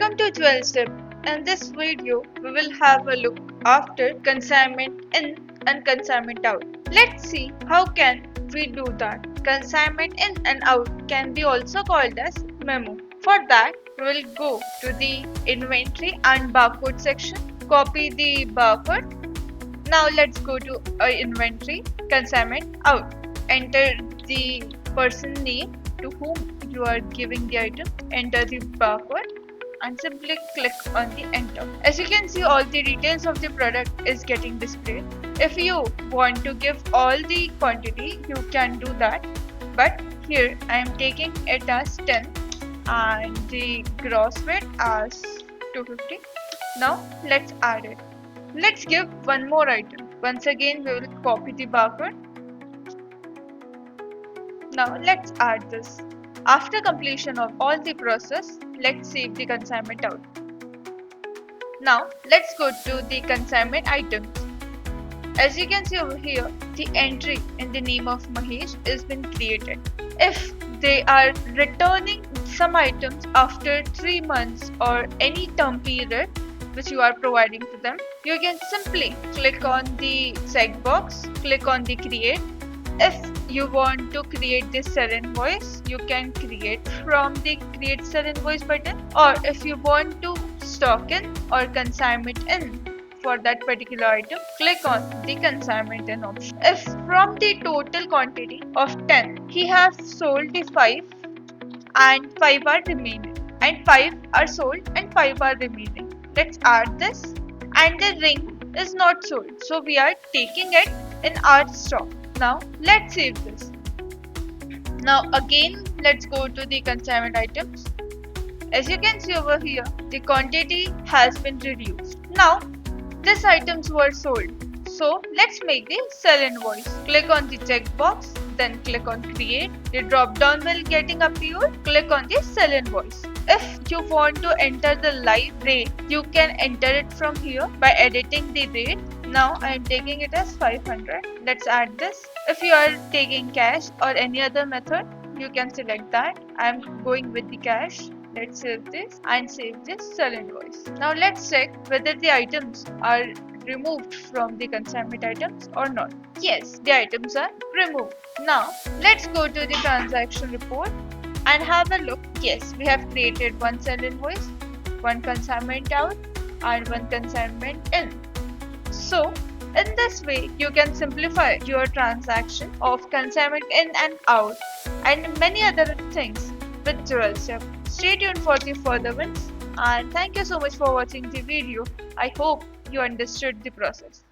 Welcome to Jewellery. In this video, we will have a look after consignment in and consignment out. Let's see how can we do that. Consignment in and out can be also called as memo. For that, we will go to the inventory and barcode section, copy the barcode. Now let's go to inventory, consignment out. Enter the person name to whom you are giving the item, enter the barcode and simply click on the enter. As you can see, all the details of the product is getting displayed. If you want to give all the quantity, you can do that, but here I am taking it as 10 and the gross weight as 250. Now let's add it. Let's give one more item. Once again we will copy the barcode. Now let's add this. After completion of all the process, let's save the consignment out. Now let's go to the consignment items. As you can see over here, the entry in the name of Mahesh has been created. If they are returning some items after 3 months or any term period which you are providing to them, you can simply click on the checkbox, click on the create. If you want to create this sell invoice, you can create from the create sell invoice button, or if you want to stock in or consignment in for that particular item, click on the consignment in option. If from the total quantity of 10, he has sold the 5 and 5 are remaining, and 5 are sold and 5 are remaining. Let's add this, and the ring is not sold, so we are taking it in our stock. Now let's save this. Now again let's go to the consignment items. As you can see over here, the quantity has been reduced. Now these items were sold, so let's make the sell invoice. Click on the checkbox, then click on create. The drop down will getting appeared. Click on the sell invoice. If you want to enter the live rate, you can enter it from here by editing the rate. Now I am taking it as 500. Let's add this. If you are taking cash or any other method, you can select that. I am going with the cash. Let's save this and save this sell invoice. Now let's check whether the items are removed from the consignment items or not. Yes, the items are removed. Now let's go to the transaction report and have a look. Yes, we have created one sell invoice, one consignment out and one consignment in. So in this way, you can simplify your transaction of consignment in and out and many other things with Jewellery. Stay tuned for the further ones, and thank you so much for watching the video. I hope you understood the process.